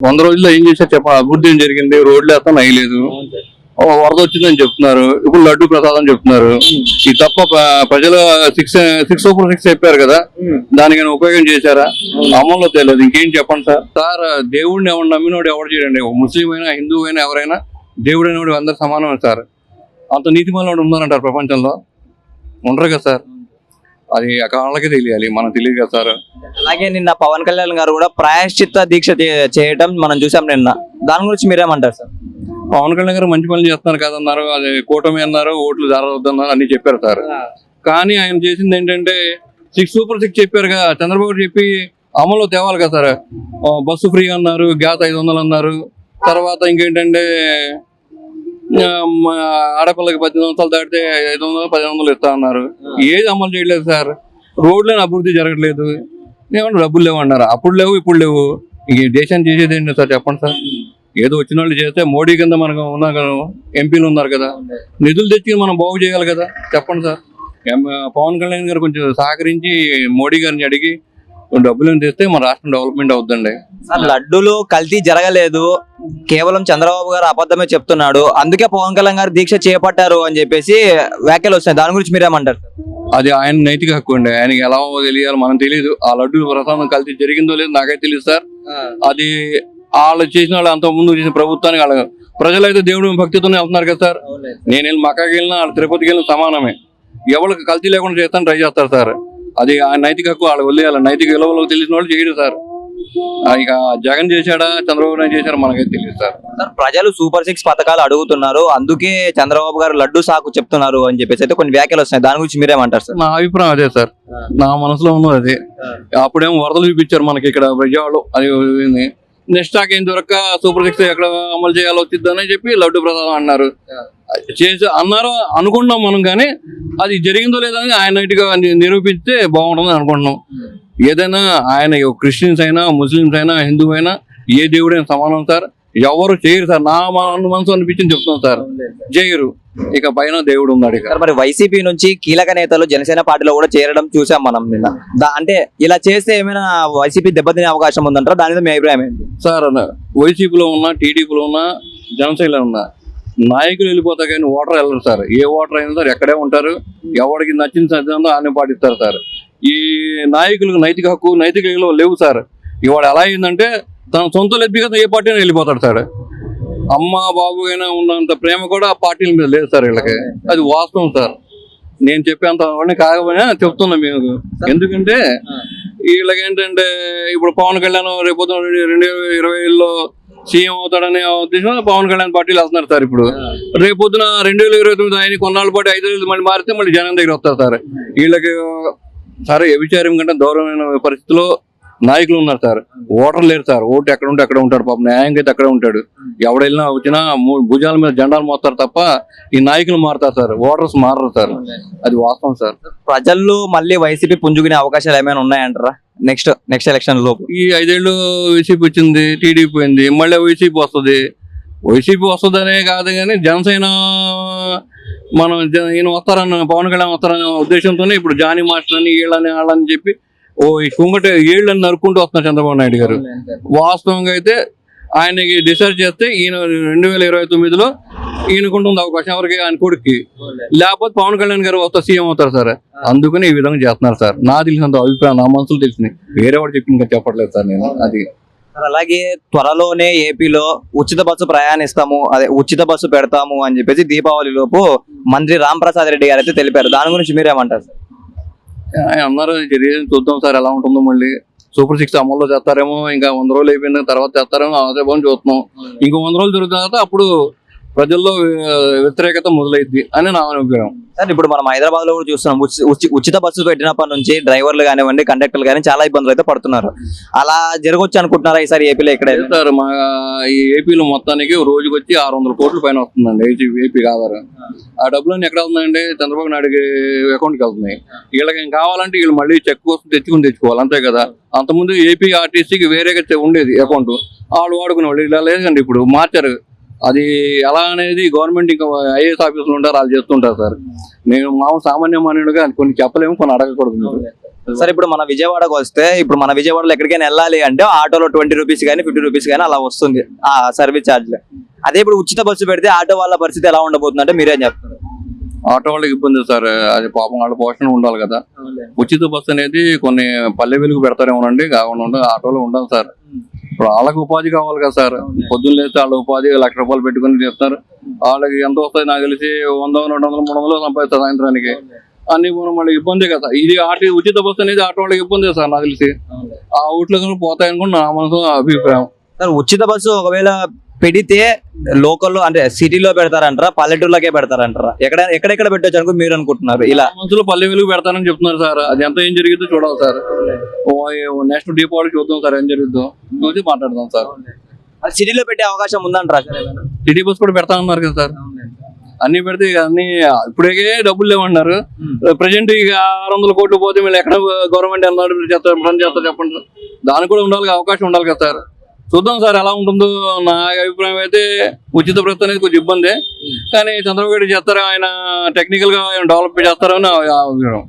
100 రోజుల్లో ఏం చేశారు చెప్పండి? అభివృద్ధి ఏం జరిగింది? రోడ్లు వేస్తాను అయ్యలేదు. వరద వచ్చిందని చెప్తున్నారు, ఇప్పుడు లడ్డు ప్రసాదం చెప్తున్నారు. ఈ తప్ప ప్రజలు సిక్స్ చెప్పారు కదా, దానికైనా ఉపయోగం చేశారా? అమల్లో తెలియదు. ఇంకేం చెప్పండి సార్. సార్ దేవుడిని ఎవరు నమ్మినోడు ఎవరు చేయడండి. ముస్లిం అయినా హిందూ అయినా ఎవరైనా దేవుడు అనేవాడు అందరు సమానమే సార్. అంత నీతిమాలను ఉన్నారంటారు ప్రపంచంలో? ఉండరు కదా సార్. అది వాళ్ళకే తెలియాలి, మనకు తెలియదు కదా సార్. అలాగే నిన్న పవన్ కళ్యాణ్ గారు కూడా ప్రాయశ్చిత్త దీక్ష చేయడం మనం చూసాం నిన్న. దాని గురించి మీరేమంటారు సార్? పవన్ కళ్యాణ్ గారు మంచి పనులు చేస్తున్నారు కదన్నారు, అది కూటమి అన్నారు, ఓట్లు జరగవద్దన్నారు, అన్ని చెప్పారు సార్. కానీ ఆయన చేసింది ఏంటంటే సూపర్ 6 చెప్పారు కదా, చంద్రబాబు చెప్పి అమల్లో తేవాలి కదా సార్. బస్సు ఫ్రీ అన్నారు, గ్యాస్ 500 అన్నారు. తర్వాత ఇంకేంటంటే ఆడపిల్లకి 18 సంవత్సరాలు దాటితే 500, 1500 ఇస్తా అన్నారు. ఏది అమలు చేయలేదు సార్. రోడ్లను అభివృద్ధి జరగట్లేదు. ఏమన్నా డబ్బులు లేవు అన్నారు, అప్పుడు లేవు ఇప్పుడు లేవు. ఇంక దేశాన్ని చేసేది ఏంటి సార్ చెప్పండి సార్. ఏదో వచ్చిన వాళ్ళు చేస్తే మోడీ కింద మనకు ఉన్నా కదా, ఎంపీలు ఉన్నారు కదా, నిధులు తెచ్చి మనం బాగు చేయాలి కదా చెప్పండి సార్. పవన్ కళ్యాణ్ గారు కొంచెం సహకరించి మోడీ గారిని అడిగి డబ్బులను తెస్తే మన రాష్ట్రం డెవలప్మెంట్ అవుతుందండి. సార్ లడ్డూలు కల్తీ జరగలేదు, కేవలం చంద్రబాబు గారు అబద్ధమే చెప్తున్నాడు, అందుకే పవన్ కళ్యాణ్ గారు దీక్ష చేపట్టారు అని చెప్పేసి వ్యాఖ్యలు వస్తున్నాయి. దాని గురించి మీరేమంటారు? అది ఆయన నైతిక హక్కు అండి. ఆయనకి ఎలా తెలియాలి మనం తెలియదు. ఆ లడ్డూలు ప్రసాదం కల్తీ జరిగిందో లేదో నాకైతే తెలియదు సార్. అది వాళ్ళు చేసిన వాళ్ళు అంత ముందు చేసిన ప్రభుత్వానికి వాళ్ళ ప్రజలైతే దేవుడు భక్తితోనే వెళ్తున్నారు కదా సార్. నేను వెళ్ళి మక్కాకి వెళ్ళినా వాళ్ళు తిరుపతికి వెళ్ళిన సమానమే. ఎవరికి కల్తీ లేకుండా చేస్తాను ట్రై చేస్తారు సార్. అది ఆ నైతిక హక్కు వాళ్ళు వదిలేయాలి. నైతిక విలువలకు తెలిసిన వాళ్ళు చేయడు సార్. ఇక జగన్ చేశాడా చంద్రబాబు నాయుడు చేశాడా మనకైతే తెలియదు సార్. ప్రజలు సూపర్ 6 పథకాలు అడుగుతున్నారు, అందుకే చంద్రబాబు గారు లడ్డు సాకు చెప్తున్నారు అని చెప్పేసి అయితే కొన్ని వ్యాఖ్యలు వస్తున్నాయి. దాని గురించి మీరేమంటారు సార్? నా అభిప్రాయం అదే సార్, నా మనసులో ఉన్నది అదే. అప్పుడేమో వరదలు చూపించారు మనకి ఇక్కడ విజయవాడలో. అది నెక్స్ట్ స్టాక్ ఏం దొరక్క సూపర్ 6 ఎక్కడ అమలు చేయాలో వచ్చిద్దని చెప్పి లడ్డు ప్రసాదం అన్నారు. చేసి అన్నారు అనుకుంటున్నాం మనం, కానీ అది జరిగిందో లేదని ఆయన నైట్గా నిరూపిస్తే బాగుంటుంది అనుకుంటున్నాం. ఏదైనా ఆయన క్రిస్టియన్స్ అయినా ముస్లిమ్స్ అయినా హిందూ అయినా ఏ దేవుడైనా సమానం సార్. ఎవరు చేయరు సార్. నా మనసు అనిపించింది చెప్తున్నాం సార్, చేయరు. ఇక పైన దేవుడు ఉన్నాడు. ఇక మరి వైసీపీ నుంచి కీలక నేతలు జనసేన పార్టీలో కూడా చేరడం చూసాం మనం నిన్న. అంటే ఇలా చేస్తే ఏమైనా వైసీపీ దెబ్బతినే అవకాశం ఉందంటారా? దాని మీద మీ అభిప్రాయం ఏంటి సార్? వైసీపీలో ఉన్నా టీడీపీలో ఉన్నా జనసేనలో ఉన్నా నాయకులు వెళ్ళిపోతా కానీ ఓటర్ వెళ్ళరు సార్. ఏ ఓటర్ అయినా సార్ ఎక్కడే ఉంటారు. ఎవరికి నచ్చిన సిద్ధాంతం ఆయన పాటిస్తారు సార్. ఈ నాయకులకు నైతిక హక్కు నైతిక విలువ లేవు సార్. ఇవాడు ఎలా అయిందంటే తన సొంత లెబ్బిగా ఏ పార్టీ అయినా వెళ్ళిపోతాడు సార్. అమ్మ బాబు అయినా ఉన్నంత ప్రేమ కూడా ఆ పార్టీల మీద లేదు సార్ వీళ్ళకి. అది వాస్తవం సార్. నేను చెప్పేంత కాకపోయినా చెప్తున్నా మీకు. ఎందుకంటే వీళ్ళకి ఏంటంటే ఇప్పుడు పవన్ కళ్యాణ్ రేపు 2020లో సీఎం అవుతాడనే ఉద్దేశంలో పవన్ కళ్యాణ్ పార్టీలు వెళ్తున్నారు సార్. ఇప్పుడు రేపొద్దున 2029 ఆయన కొన్నాళ్ళ పాటు 5 రోజులు మళ్ళీ మారితే మళ్ళీ జనం దగ్గర వస్తారు సార్. వీళ్ళకి సరే వ్యభిచారం కంటే దూరమైన పరిస్థితిలో నాయకులు ఉన్నారు సార్. ఓటర్ లేరు సార్. ఓటు ఎక్కడ ఉంటే అక్కడ ఉంటాడు. పాపం న్యాయంగా అయితే అక్కడే ఉంటాడు. ఎవడెళ్ళినా వచ్చినా భుజాల మీద జెండాలు మోస్తారు తప్ప ఈ నాయకులు మారుతారు సార్, ఓటర్స్ మారరు సార్. అది వాస్తవం సార్. ప్రజల్లో మళ్ళీ వైసీపీ పుంజుకునే అవకాశాలు ఏమైనా ఉన్నాయంటారా నెక్స్ట్ ఎలక్షన్ లోపు? ఈ 5 ఏళ్ళు వైసీపీ వచ్చింది, టీడీపీ పోయింది, మళ్ళీ వైసీపీ వస్తుంది. వైసీపీ వస్తుందనే కాదు కానీ జనసేన మనం ఈయన వస్తారన్న పవన్ కళ్యాణ్ వస్తారనే ఉద్దేశంతోనే ఇప్పుడు జానీ మాస్టర్ అని వీళ్ళని వాళ్ళని చెప్పి ఈ కుంగట ఏళ్ళని నరుక్కుంటూ వస్తున్నారు చంద్రబాబు నాయుడు గారు. వాస్తవంగా అయితే ఆయనకి డిసైడ్ చేస్తే ఈయన 2029లో ఈయనకుంటుంది అవకాశం ఎవరికి, ఆయన కొడుక్కి. లేకపోతే పవన్ కళ్యాణ్ గారు వస్తా సీఎం అవుతారు సార్. అందుకని ఈ విధంగా చేస్తున్నారు సార్. నా తెలిసినంత అభిప్రాయం, నా మనసులో తెలిసింది. వేరే వాడు చెప్పింది చెప్పట్లేదు సార్ నేను. అది అలాగే త్వరలోనే ఏపీలో ఉచిత బస్సు ప్రయాణిస్తాము, అదే ఉచిత బస్సు పెడతాము అని చెప్పేసి దీపావళి లోపు మంత్రి రాంప్రసాద్ రెడ్డి గారు అయితే తెలిపారు. దాని గురించి మీరేమంటారు సార్? ఆయన అన్నారు చూద్దాం సార్ ఎలా ఉంటుందో. మళ్ళీ సూపర్ 6 అమల్లో చేస్తారేమో. ఇంకా 100 రోజులు అయిపోయిన తర్వాత చేస్తారేమో, అదే బాగుంది చూస్తున్నాం. ఇంకో 100 రోజులు జరుగుతున్న తర్వాత అప్పుడు ప్రజల్లో వ్యతిరేకత మొదలైద్ది అని నా అభిప్రాయం సార్. ఇప్పుడు మనం హైదరాబాద్ లో కూడా చూస్తున్నాం, ఉచిత బస్సు పెట్టినప్పటి నుంచి డ్రైవర్లు కానివ్వండి, కండక్టర్లు కానీ చాలా ఇబ్బందులు అయితే పడుతున్నారు. అలా జరగవచ్చు అనుకుంటున్నారా ఈసారి ఏపీలో? ఇక్కడ సార్ మా ఈ ఏపీలో మొత్తానికి రోజుకి వచ్చి 600 కోట్ల పైన వస్తుందండి ఏపీ ఆధారం. ఆ డబ్బులన్నీ ఎక్కడ అవుతుందండి? చంద్రబాబు నాయుడుకి అకౌంట్కి వెళ్తున్నాయి. వీళ్ళకి ఏం కావాలంటే వీళ్ళు మళ్ళీ చెక్ కోసం తెచ్చుకోవాలి అంతే కదా. అంతకుముందు ఏపీ ఆర్టీసీకి వేరేగా ఉండేది అకౌంట్, వాళ్ళు వాడుకునే వాళ్ళు. ఇలా లేదండి, ఇప్పుడు మార్చారు. అది ఎలా అనేది గవర్నమెంట్ ఇంకా ఐఏఎస్ ఆఫీసులు ఉంటారు, వాళ్ళు చేస్తుంటారు సార్. నేను మామూలు సామాన్య మానవుడిగా కొన్ని చెప్పలేము, కొన్ని అడగకూడదు. సార్ ఇప్పుడు మన విజయవాడకు వస్తే ఇప్పుడు మన విజయవాడలో ఎక్కడికైనా వెళ్ళాలి అంటే ఆటోలో 20 రూపీస్ కానీ 50 రూపీస్ కానీ అలా వస్తుంది ఆ సర్వీస్ ఛార్జ్. అదే ఇప్పుడు ఉచిత బస్సు పెడితే ఆటో వాళ్ళ పరిస్థితి ఎలా ఉండబోతుంది అంటే మీరేం చెప్తారు? ఆటో వాళ్ళకి ఇబ్బంది సార్, అది పాపం వాళ్ళ పోషణ ఉండాలి కదా. ఉచిత బస్సు అనేది కొన్ని పల్లె వెలుగు పెడతారేమోనండి, కాకుండా ఆటోలో ఉండాలి సార్. ఇప్పుడు వాళ్ళకి ఉపాధి కావాలి కదా సార్. పొద్దున్న లేస్తే వాళ్ళ ఉపాధి ₹1,00,000 పెట్టుకుని చేస్తారు. వాళ్ళకి ఎంత వస్తుంది నాకు తెలిసి 100, 200, 300 సంపాదిస్తారు సాయంత్రానికి. అన్ని మళ్ళీ ఇబ్బంది కదా. ఇది ఉచిత బస్సు అనేది ఆటో వాళ్ళకి ఇబ్బంది సార్ నాకు తెలిసి. ఆ ఊట్లో పోతాయనుకుని నా మనసు అభిప్రాయం. సార్ ఉచిత బస్సు ఒకవేళ పెడితే లోకల్లో అంటే సిటీలో పెడతారంటారా పల్లెటూర్లకే పెడతారంటారా? ఎక్కడెక్కడ పెట్టొచ్చు అనుకో మీరు అనుకుంటున్నారు? ఇలా మనసులో పల్లె వెలుగు పెడతానని చెప్తున్నారు సార్. అది ఎంత ఏం జరిగిద్దో చూడాలి సార్. నెక్స్ట్ దీపావళి చూద్దాం సార్, ఏం జరుగుద్దో చూసి మాట్లాడదాం సార్. సిటీలో పెట్టే అవకాశం ఉందంటారా సార్ ఏమైనా? సిటీ బస్ కూడా పెడతా ఉన్నారు కదా సార్. అన్ని పెడితే ఇక అన్ని ఇప్పుడే డబ్బులు లేవన్నారు. ప్రజెంట్ ఇక 600 కోట్లు పోతే వీళ్ళు ఎక్కడ గవర్నమెంట్ అన్నారు రన్ చేస్తారు చెప్పండి. దానికి కూడా ఉండాలి, అవకాశం ఉండాలి కదా సార్. చూద్దాం సార్ ఎలా ఉంటుందో. నా అభిప్రాయం అయితే ఉచిత బస్సు అనేది కొంచెం ఇబ్బందే, కానీ చంద్రబాబు నాయుడు చేస్తారు, ఆయన టెక్నికల్ గా డెవలప్ చేస్తారని నా అభిప్రాయం.